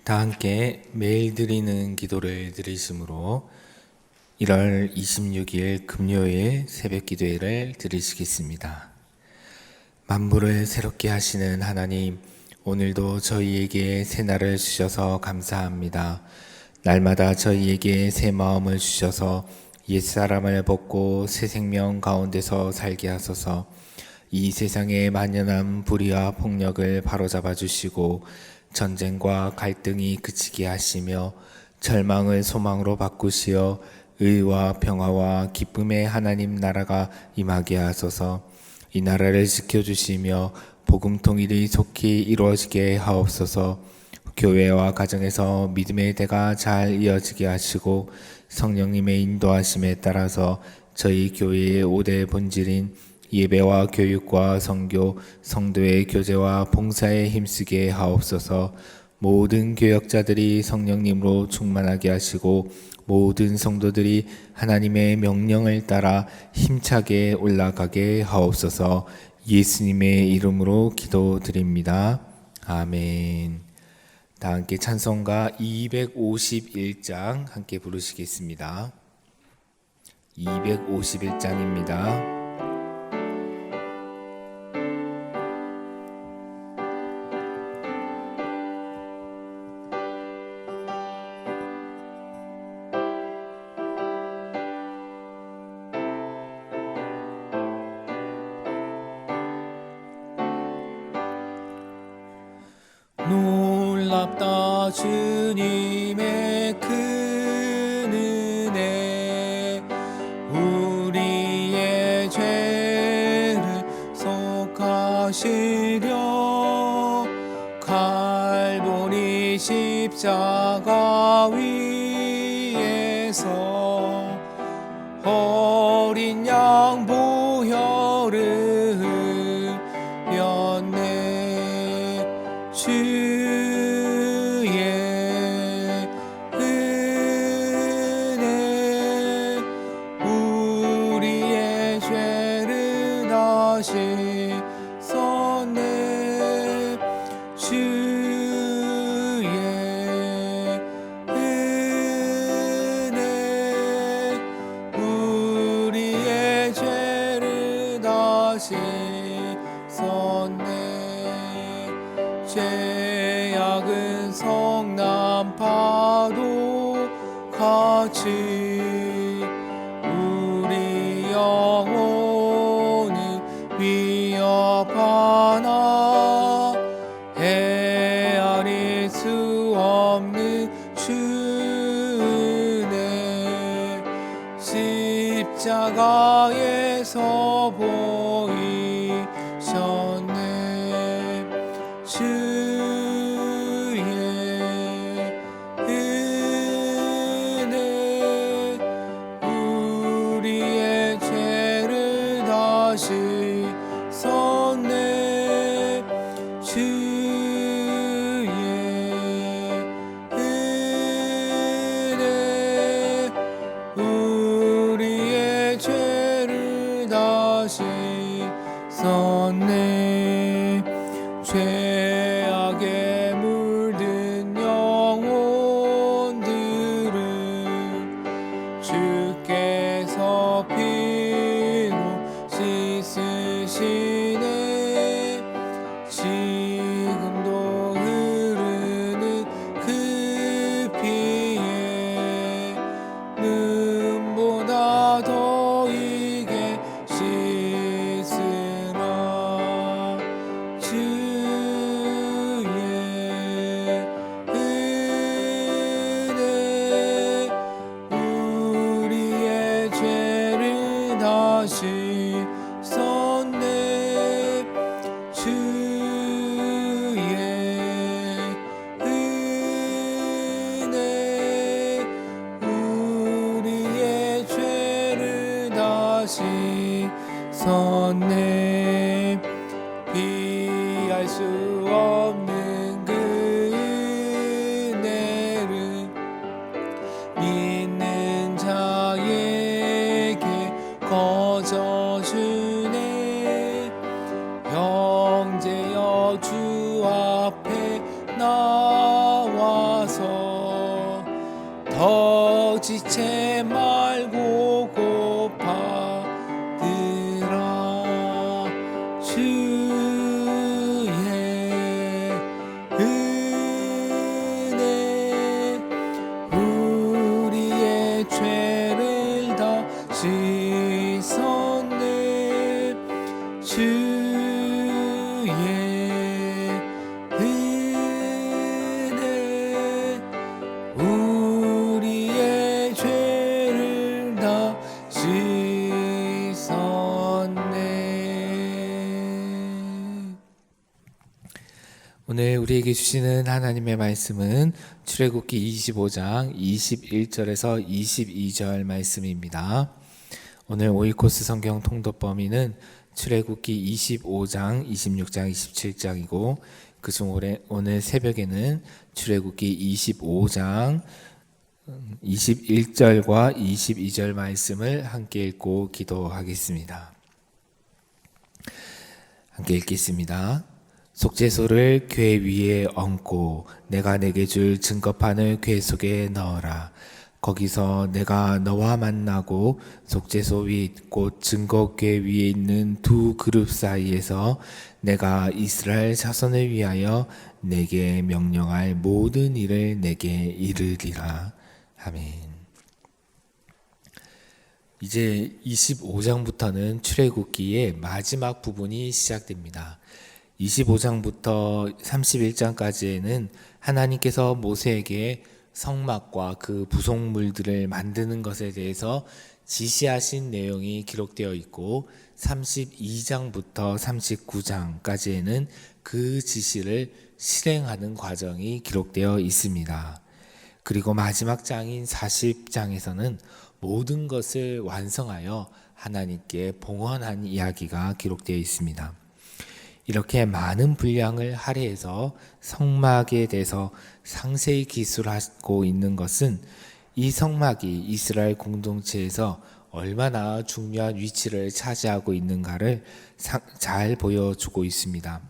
다 함께 매일 드리는 기도를 드리심으로 1월 26일 금요일 새벽 기도회를 드리시겠습니다. 만물을 새롭게 하시는 하나님, 오늘도 저희에게 새 날을 주셔서 감사합니다. 날마다 저희에게 새 마음을 주셔서 옛사람을 벗고 새 생명 가운데서 살게 하소서. 이 세상의 만연한 불의와 폭력을 바로잡아 주시고 전쟁과 갈등이 그치게 하시며 절망을 소망으로 바꾸시어 의와 평화와 기쁨의 하나님 나라가 임하게 하소서. 이 나라를 지켜주시며 복음 통일이 속히 이루어지게 하옵소서. 교회와 가정에서 믿음의 대가 잘 이어지게 하시고 성령님의 인도하심에 따라서 저희 교회의 5대 본질인 예배와 교육과 선교, 성도의 교제와 봉사에 힘쓰게 하옵소서. 모든 교역자들이 성령님으로 충만하게 하시고 모든 성도들이 하나님의 명령을 따라 힘차게 올라가게 하옵소서. 예수님의 이름으로 기도드립니다. 아멘. 다 함께 찬송가 251장 함께 부르시겠습니다. 251장입니다. 놀랍다 주님의 큰 은혜, 우리의 죄를 속하시려 갈보리 십자가 위에서 어린 양 보혈을 흘렸네. 주의 은혜 우리의 죄를 다시 썼네. 주의 은혜 우리의 죄를 다시 썼네. 죄악은 성난파도 같이 우리 영혼을 위협하나 헤아릴 수 없는 주 은혜 십자가에서 보이셨네. 주의 은혜 우리의 죄를 다시 썼네. 주의 은혜 우리의 죄를 다시 썼네. 죄악에 물든 영혼들은 주께서 피로 씻으시네. 지금도 흐르는 그 피에 눈보다 더 이게 씻으라. 주의 은혜 우리의 죄를 다시 썼네. 주의 은혜 우리의 죄를 다시 썼네. 비할 수 없는 그 은혜를 믿는 자에게 거저 주네. 형제여 주 앞에 나와 더 지체 말고 고파들아 주의 은혜 우리의 죄를 다 씻었네 주의 은혜 우리의 죄를 다 씻었네. 오늘 우리에게 주시는 하나님의 말씀은 출애굽기 25장 21절에서 22절 말씀입니다. 오늘 오이코스 성경 통독 범위는 출애굽기 25장, 26장, 27장이고 그중 오늘 새벽에는 출애굽기 25장 21절과 22절 말씀을 함께 읽고 기도하겠습니다. 함께 읽겠습니다. 속죄소를 궤 위에 얹고 내가 내게 줄 증거판을 궤 속에 넣어라. 거기서 내가 너와 만나고 속죄소 위 곧 증거궤 위에 있는 두 그룹 사이에서 내가 이스라엘 자손을 위하여 내게 명령할 모든 일을 내게 이르리라. 아멘. 이제 25장부터는 출애굽기의 마지막 부분이 시작됩니다. 25장부터 31장까지에는 하나님께서 모세에게 성막과 그 부속물들을 만드는 것에 대해서 지시하신 내용이 기록되어 있고 32장부터 39장까지에는 그 지시를 실행하는 과정이 기록되어 있습니다. 그리고 마지막 장인 40장에서는 모든 것을 완성하여 하나님께 봉헌한 이야기가 기록되어 있습니다. 이렇게 많은 분량을 할애해서 성막에 대해서 상세히 기술하고 있는 것은 이 성막이 이스라엘 공동체에서 얼마나 중요한 위치를 차지하고 있는가를 잘 보여주고 있습니다.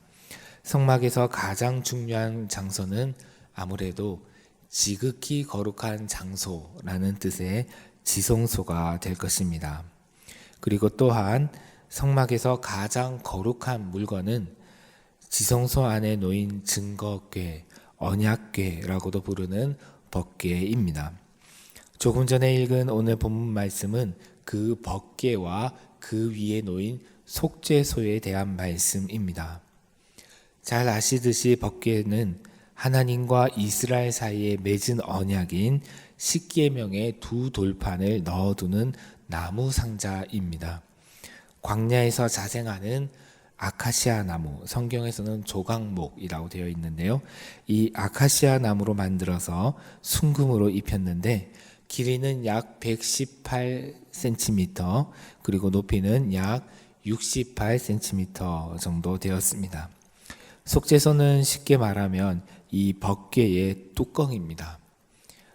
성막에서 가장 중요한 장소는 아무래도 지극히 거룩한 장소라는 뜻의 지성소가 될 것입니다. 그리고 또한 성막에서 가장 거룩한 물건은 지성소 안에 놓인 증거궤, 언약궤라고도 부르는 법궤입니다. 조금 전에 읽은 오늘 본문 말씀은 그 법궤와 그 위에 놓인 속죄소에 대한 말씀입니다. 잘 아시듯이 법궤는 하나님과 이스라엘 사이에 맺은 언약인 십계명의 두 돌판을 넣어두는 나무 상자입니다. 광야에서 자생하는 아카시아 나무, 성경에서는 조각목이라고 되어 있는데요. 이 아카시아 나무로 만들어서 순금으로 입혔는데 길이는 약 118cm 그리고 높이는 약 68cm 정도 되었습니다. 속죄소는 쉽게 말하면 이 법궤의 뚜껑입니다.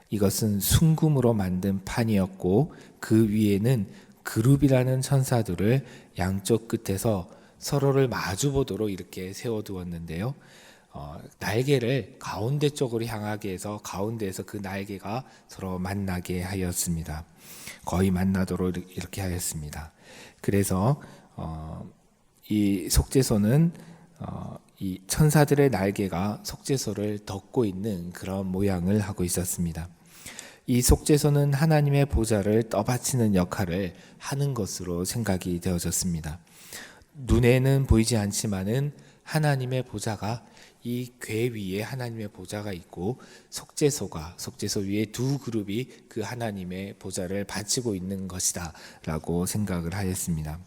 이것은 순금으로 만든 판이었고 그 위에는 그룹이라는 천사들을 양쪽 끝에서 서로를 마주보도록 이렇게 세워두었는데요. 날개를 가운데 쪽으로 향하게 해서 가운데에서 그 날개가 서로 만나게 하였습니다. 거의 만나도록 이렇게 하였습니다. 그래서 이 속죄소는 이 천사들의 날개가 속죄소를 덮고 있는 그런 모양을 하고 있었습니다. 이 속죄소는 하나님의 보좌를 떠받치는 역할을 하는 것으로 생각이 되어졌습니다. 눈에는 보이지 않지만은 하나님의 보좌가 이 궤 위에 하나님의 보좌가 있고 속죄소 위에 두 그룹이 그 하나님의 보좌를 바치고 있는 것이다 라고 생각을 하였습니다.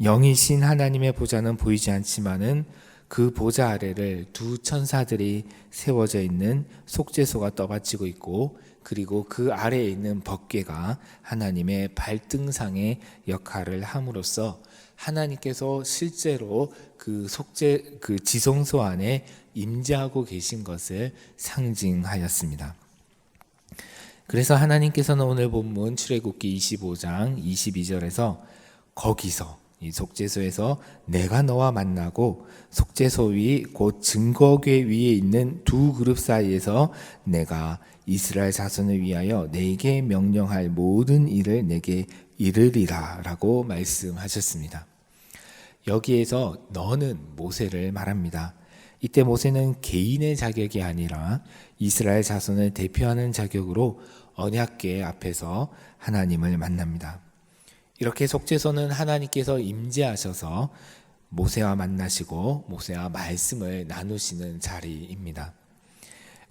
영이신 하나님의 보좌는 보이지 않지만은 그 보좌 아래를 두 천사들이 세워져 있는 속죄소가 떠받치고 있고 그리고 그 아래에 있는 법궤가 하나님의 발등상의 역할을 함으로써 하나님께서 실제로 그 지성소 안에 임재하고 계신 것을 상징하였습니다. 그래서 하나님께서는 오늘 본문 출애굽기 25장 22절에서 거기서 이 속죄소에서 내가 너와 만나고 속죄소 위 곧 증거궤 위에 있는 두 그룹 사이에서 내가 이스라엘 자손을 위하여 내게 명령할 모든 일을 내게 이르리라 라고 말씀하셨습니다. 여기에서 너는 모세를 말합니다. 이때 모세는 개인의 자격이 아니라 이스라엘 자손을 대표하는 자격으로 언약궤 앞에서 하나님을 만납니다. 이렇게 속죄소는 하나님께서 임재하셔서 모세와 만나시고 모세와 말씀을 나누시는 자리입니다.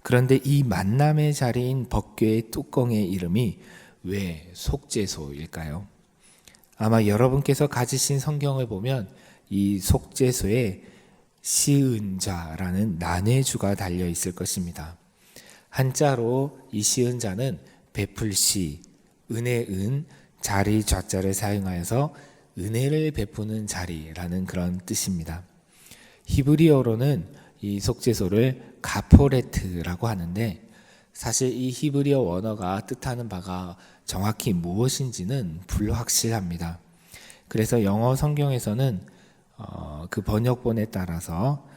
그런데 이 만남의 자리인 법궤의 뚜껑의 이름이 왜 속죄소일까요? 아마 여러분께서 가지신 성경을 보면 이 속죄소에 시은자라는 난해주가 달려 있을 것입니다. 한자로 이 시은자는 베풀시, 은혜은, 자리 좌자를 사용하여서 은혜를 베푸는 자리라는 그런 뜻입니다. 히브리어로는 이 속죄소를 가포레트라고 하는데 사실 이 히브리어 원어가 뜻하는 바가 정확히 무엇인지는 불확실합니다. 그래서 영어 성경에서는 그 번역본에 따라서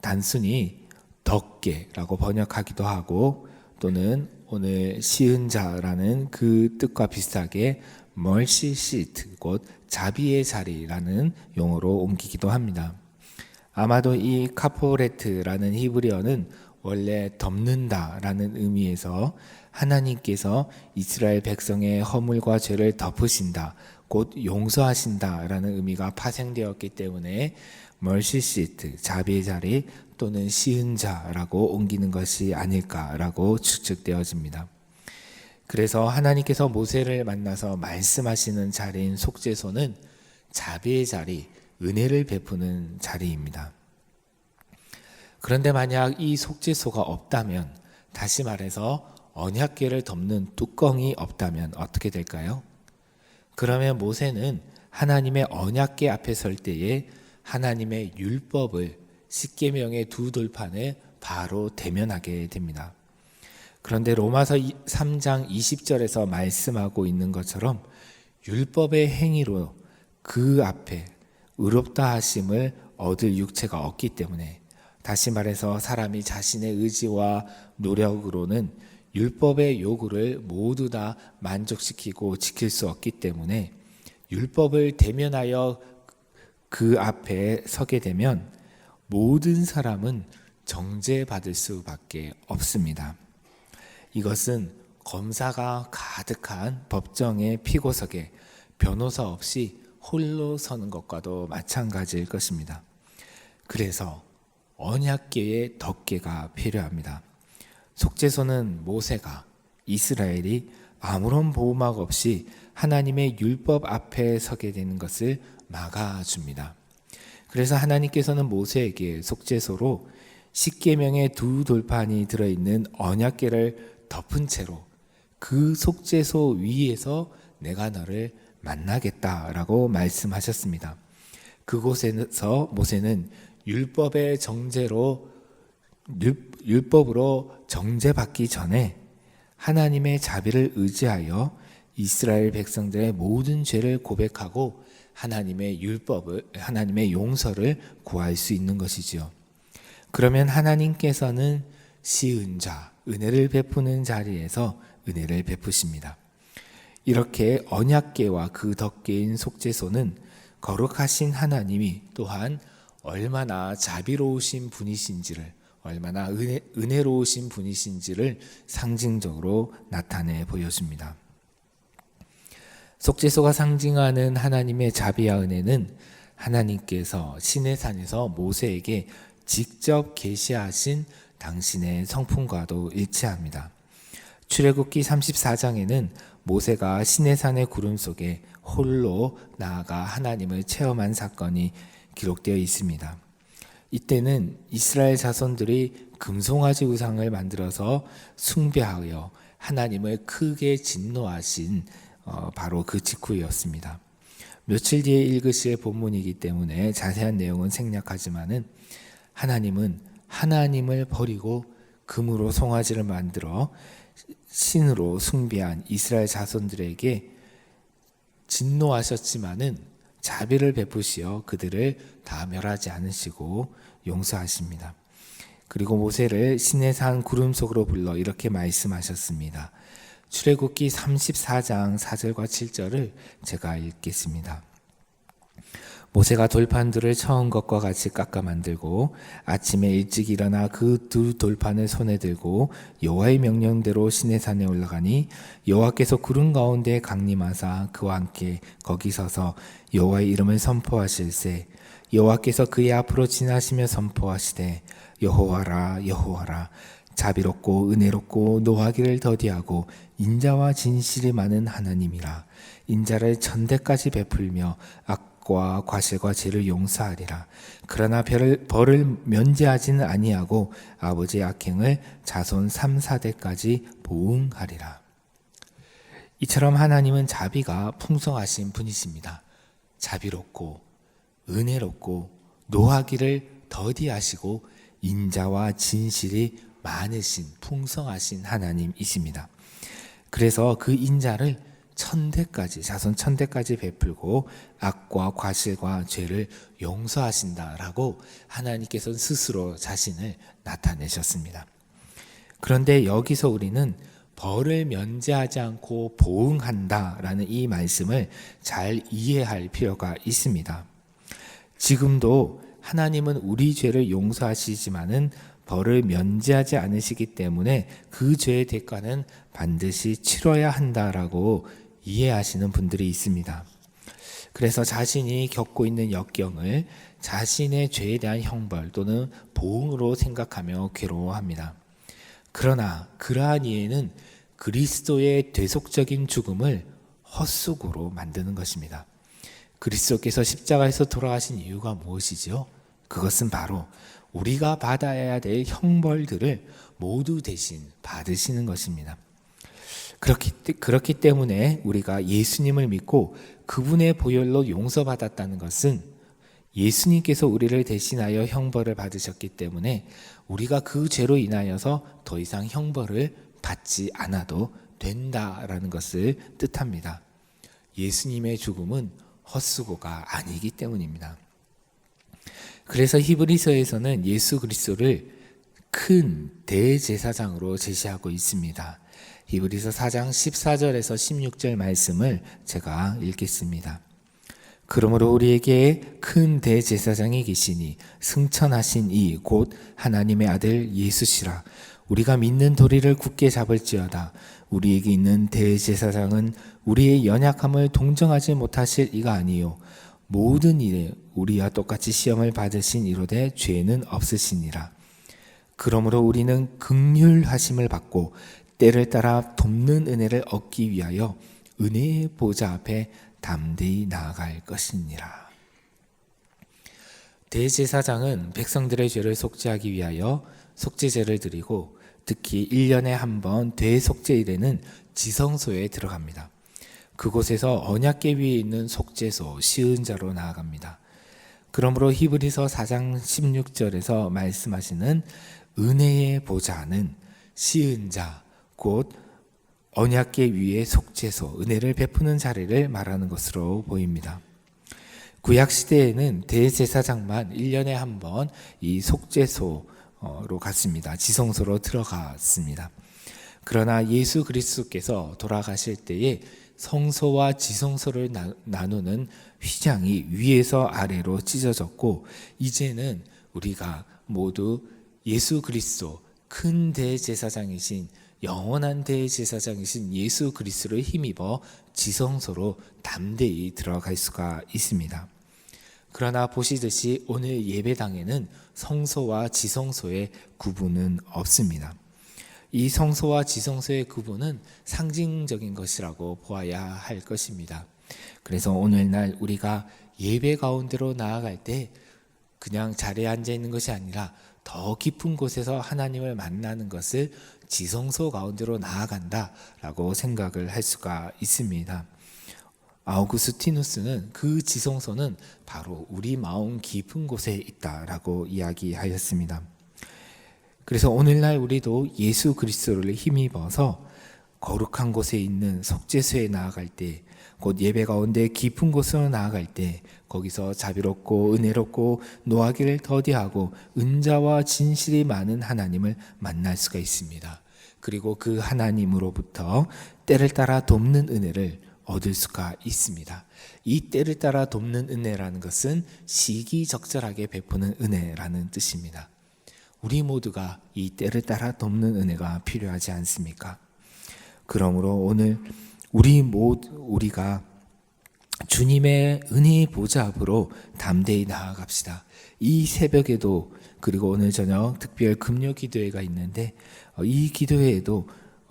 단순히 덕계라고 번역하기도 하고 또는 오늘 시은자라는 그 뜻과 비슷하게 멀시 시트 곧 자비의 자리라는 용어로 옮기기도 합니다. 아마도 이 카포레트라는 히브리어는 원래 덮는다라는 의미에서 하나님께서 이스라엘 백성의 허물과 죄를 덮으신다, 곧 용서하신다라는 의미가 파생되었기 때문에 멀시시트, 자비의 자리 또는 시은자라고 옮기는 것이 아닐까라고 추측되어집니다. 그래서 하나님께서 모세를 만나서 말씀하시는 자리인 속죄소는 자비의 자리, 은혜를 베푸는 자리입니다. 그런데 만약 이 속죄소가 없다면, 다시 말해서 언약궤를 덮는 뚜껑이 없다면 어떻게 될까요? 그러면 모세는 하나님의 언약궤 앞에 설 때에 하나님의 율법을 십계명의 두 돌판에 바로 대면하게 됩니다. 그런데 로마서 3장 20절에서 말씀하고 있는 것처럼 율법의 행위로 그 앞에 의롭다 하심을 얻을 육체가 없기 때문에, 다시 말해서 사람이 자신의 의지와 노력으로는 율법의 요구를 모두 다 만족시키고 지킬 수 없기 때문에 율법을 대면하여 그 앞에 서게 되면 모든 사람은 정죄받을 수밖에 없습니다. 이것은 검사가 가득한 법정의 피고석에 변호사 없이 홀로 서는 것과도 마찬가지일 것입니다. 그래서 언약궤의 덮개가 필요합니다. 속죄소는 모세가, 이스라엘이 아무런 보호막 없이 하나님의 율법 앞에 서게 되는 것을 막아줍니다. 그래서 하나님께서는 모세에게 속죄소로 십계명의 두 돌판이 들어있는 언약궤를 덮은 채로 그 속죄소 위에서 내가 너를 만나겠다라고 말씀하셨습니다. 그곳에서 모세는 율법으로 정죄받기 전에 하나님의 자비를 의지하여 이스라엘 백성들의 모든 죄를 고백하고 하나님의 용서를 구할 수 있는 것이지요. 그러면 하나님께서는 시은자, 은혜를 베푸는 자리에서 은혜를 베푸십니다. 이렇게 언약궤와 그 덮개인 속죄소는 거룩하신 하나님이 또한 얼마나 자비로우신 분이신지를, 얼마나 은혜로우신 분이신지를 상징적으로 나타내 보여줍니다. 속죄소가 상징하는 하나님의 자비와 은혜는 하나님께서 시내산에서 모세에게 직접 계시하신 당신의 성품과도 일치합니다. 출애굽기 34장에는 모세가 시내산의 구름 속에 홀로 나아가 하나님을 체험한 사건이 기록되어 있습니다. 이때는 이스라엘 자손들이 금송아지 우상을 만들어서 숭배하여 하나님을 크게 진노하신 바로 그 직후였습니다. 며칠 뒤에 읽으실 본문이기 때문에 자세한 내용은 생략하지만은 하나님은 하나님을 버리고 금으로 송아지를 만들어 신으로 숭배한 이스라엘 자손들에게 진노하셨지만은 자비를 베푸시어 그들을 다 멸하지 않으시고 용서하십니다. 그리고 모세를 시내산 구름 속으로 불러 이렇게 말씀하셨습니다. 출애굽기 34장 4절과 7절을 제가 읽겠습니다. 모세가 돌판들을 처음 것과 같이 깎아 만들고 아침에 일찍 일어나 그 두 돌판을 손에 들고 여호와의 명령대로 시내산에 올라가니 여호와께서 구름 가운데 강림하사 그와 함께 거기 서서 여호와의 이름을 선포하실세 여호와께서 그의 앞으로 지나시며 선포하시되 여호와라 여호와라 자비롭고 은혜롭고 노하기를 더디하고 인자와 진실이 많은 하나님이라 인자를 천대까지 베풀며 악과 과실과 죄를 용서하리라. 그러나 벌을 면제하지는 아니하고 아버지의 악행을 자손 3, 4대까지 보응하리라. 이처럼 하나님은 자비가 풍성하신 분이십니다. 자비롭고 은혜롭고 노하기를 더디하시고 인자와 진실이 많으신 풍성하신 하나님이십니다. 그래서 그 인자를 천대까지 자손 천대까지 베풀고 악과 과실과 죄를 용서하신다라고 하나님께서는 스스로 자신을 나타내셨습니다. 그런데 여기서 우리는 벌을 면제하지 않고 보응한다라는 이 말씀을 잘 이해할 필요가 있습니다. 지금도 하나님은 우리 죄를 용서하시지만은 벌을 면제하지 않으시기 때문에 그 죄의 대가는 반드시 치러야 한다라고 이해하시는 분들이 있습니다. 그래서 자신이 겪고 있는 역경을 자신의 죄에 대한 형벌 또는 보응으로 생각하며 괴로워합니다. 그러나 그러한 이해는 그리스도의 대속적인 죽음을 헛수고로 만드는 것입니다. 그리스도께서 십자가에서 돌아가신 이유가 무엇이지요? 그것은 바로 우리가 받아야 될 형벌들을 모두 대신 받으시는 것입니다. 그렇기 때문에 우리가 예수님을 믿고 그분의 보혈로 용서받았다는 것은 예수님께서 우리를 대신하여 형벌을 받으셨기 때문에 우리가 그 죄로 인하여서 더 이상 형벌을 받지 않아도 된다라는 것을 뜻합니다. 예수님의 죽음은 헛수고가 아니기 때문입니다. 그래서 히브리서에서는 예수 그리스도를 큰 대제사장으로 제시하고 있습니다. 히브리서 4장 14절에서 16절 말씀을 제가 읽겠습니다. 그러므로 우리에게 큰 대제사장이 계시니 승천하신 이 곧 하나님의 아들 예수시라. 우리가 믿는 도리를 굳게 잡을지어다. 우리에게 있는 대제사장은 우리의 연약함을 동정하지 못하실 이가 아니요 모든 일에 우리와 똑같이 시험을 받으신 이로되 죄는 없으시니라. 그러므로 우리는 긍휼하심을 받고 때를 따라 돕는 은혜를 얻기 위하여 은혜의 보좌 앞에 담대히 나아갈 것이니라. 대제사장은 백성들의 죄를 속죄하기 위하여 속죄제를 드리고 특히 1년에 한 번 대속죄일에는 지성소에 들어갑니다. 그곳에서 언약궤 위에 있는 속죄소 시은자로 나아갑니다. 그러므로 히브리서 4장 16절에서 말씀하시는 은혜의 보좌는 시은자 곧 언약궤 위의 속죄소 은혜를 베푸는 자리를 말하는 것으로 보입니다. 구약시대에는 대제사장만 1년에 한 번 이 속죄소로 갔습니다. 지성소로 들어갔습니다. 그러나 예수 그리스도께서 돌아가실 때에 성소와 지성소를 나누는 휘장이 위에서 아래로 찢어졌고 이제는 우리가 모두 예수 그리스도 큰 대제사장이신 영원한 대제사장이신 예수 그리스도를 힘입어 지성소로 담대히 들어갈 수가 있습니다. 그러나 보시듯이 오늘 예배당에는 성소와 지성소의 구분은 없습니다. 이 성소와 지성소의 구분은 상징적인 것이라고 보아야 할 것입니다. 그래서 오늘날 우리가 예배 가운데로 나아갈 때 그냥 자리에 앉아 있는 것이 아니라 더 깊은 곳에서 하나님을 만나는 것을 지성소 가운데로 나아간다라고 생각을 할 수가 있습니다. 아우구스티누스는 그 지성소는 바로 우리 마음 깊은 곳에 있다라고 이야기하였습니다. 그래서 오늘날 우리도 예수 그리스도를 힘입어서 거룩한 곳에 있는 속죄소에 나아갈 때 곧 예배 가운데 깊은 곳으로 나아갈 때 거기서 자비롭고 은혜롭고 노하기를 더디하고 은자와 진실이 많은 하나님을 만날 수가 있습니다. 그리고 그 하나님으로부터 때를 따라 돕는 은혜를 얻을 수가 있습니다. 이 때를 따라 돕는 은혜라는 것은 시기적절하게 베푸는 은혜라는 뜻입니다. 우리 모두가 이 때를 따라 돕는 은혜가 필요하지 않습니까? 그러므로 오늘 우리가 주님의 은혜의 보좌 앞으로 담대히 나아갑시다. 이 새벽에도, 그리고 오늘 저녁 특별 금요 기도회가 있는데 이 기도회에도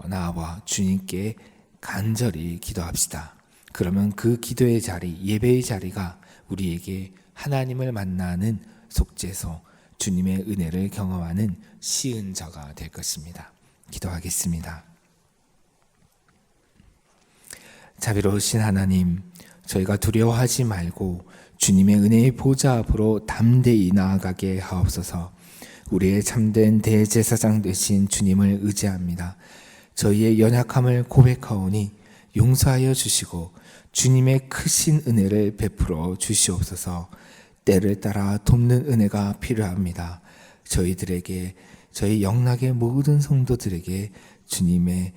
나와 주님께 간절히 기도합시다. 그러면 그 기도의 자리, 예배의 자리가 우리에게 하나님을 만나는 속죄소, 주님의 은혜를 경험하는 시은저가 될 것입니다. 기도하겠습니다. 자비로우신 하나님, 저희가 두려워하지 말고 주님의 은혜의 보좌 앞으로 담대히 나아가게 하옵소서. 우리의 참된 대제사장 되신 주님을 의지합니다. 저희의 연약함을 고백하오니 용서하여 주시고 주님의 크신 은혜를 베풀어 주시옵소서. 때를 따라 돕는 은혜가 필요합니다. 저희들에게, 저희 영락의 모든 성도들에게 주님의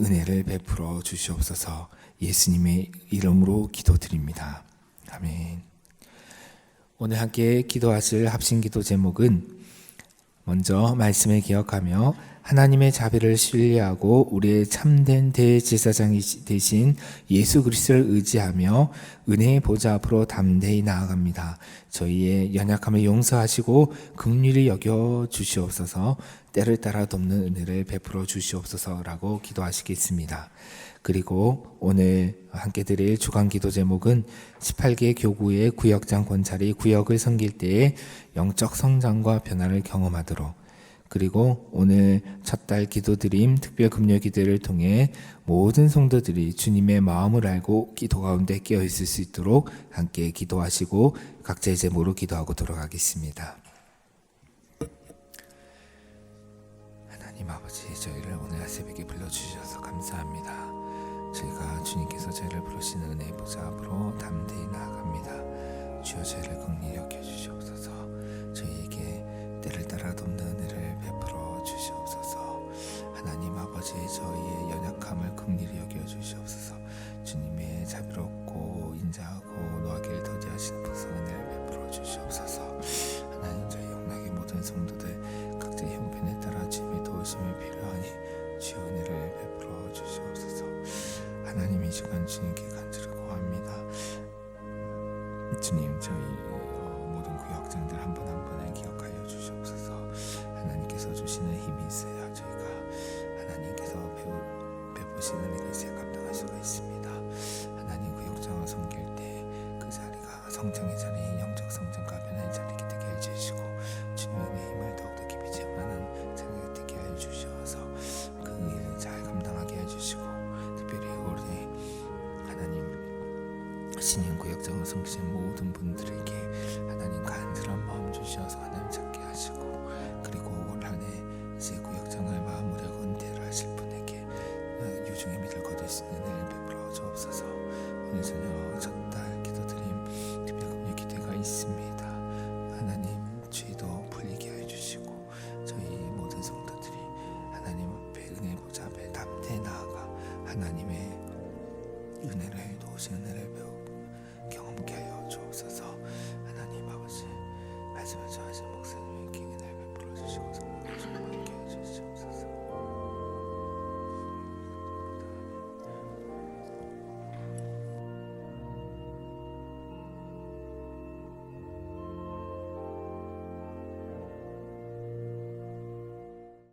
은혜를 베풀어 주시옵소서. 예수님의 이름으로 기도드립니다. 아멘. 오늘 함께 기도하실 합심기도 제목은 먼저 말씀을 기억하며 하나님의 자비를 신뢰하고 우리의 참된 대제사장이 되신 예수 그리스도를 의지하며 은혜의 보좌 앞으로 담대히 나아갑니다. 저희의 연약함을 용서하시고 긍휼히 여겨 주시옵소서. 때를 따라 돕는 은혜를 베풀어 주시옵소서라고 기도하시겠습니다. 그리고 오늘 함께 드릴 주간 기도 제목은 18개 교구의 구역장 권찰이 구역을 섬길 때의 영적 성장과 변화를 경험하도록, 그리고 오늘 첫 달 기도드림 특별 금요 기도를 통해 모든 성도들이 주님의 마음을 알고 기도 가운데 깨어 있을 수 있도록 함께 기도하시고 각자의 제목으로 기도하고 돌아가겠습니다. 하나님 아버지, 저희를 오늘 새벽에 불러주셔서 감사합니다. 저희가 주님께서 저희를 부르시는 은혜의 보좌 앞으로 담대히 나아갑니다. 주여, 저희를 긍휼히 여겨주시옵소서. 저희에게 때를 따라 돕는 은혜를 베풀어 주시옵소서. 하나님 아버지, 저희의 연약함을 긍휼히 여겨주시옵소서. 주님의 자비롭고 인자하고 노하기를 더디하시는 보석 은혜를 베풀어 주시옵소서. 하나님, 저희 영락의 모든 성도들 각자의 형편에 따라 주님의 도우심이 필요하니 주의 은혜를 베풀어 주시옵소서. 하나님, 이 시간 주님께 간절히 구합니다. 주님, 저희 모든 구역장들 한 분 한 분을 기억하여 주시옵소서. 하나님께서 주시는 힘이 있어야 저희가 하나님께서 베푸시는 은혜를 감당할 수가 있습니다. 하나님, 구역장을 섬길 때 그 자리가 성장의 자리, 영적 성장과 변화의 자리가 되게 해주시고 주님의 은혜의 힘을 더욱더 깊이 체험하는 자리가 되게 하여 주셔서 그 일을 잘 감당하게 해주시고, 특별히 우리 하나님 신인 구역장을 섬기신 모든 분들에게 하나님 간절한 마음 주셔서 하나님 찾게 하시고, 그리고 올 한 해 이제 구역장을 마무리하고 은퇴를 하실 분에게 유중의 믿을 거둘 수 있는 은혜를 베풀어 주옵소서. 오늘 저녁 첫 달 기도드림 특별 금요 기대가 있습니다. 하나님, 죄도 풀리게 해 주시고 저희 모든 성도들이 하나님 앞에 은혜 보좌 앞에 담대히 나아가 하나님의 은혜를, 도우신 은혜를 경험케 하여 주옵소서. 하나님 아버지, 말씀을 전하신 목사님에게 은혜를 베풀어 주시고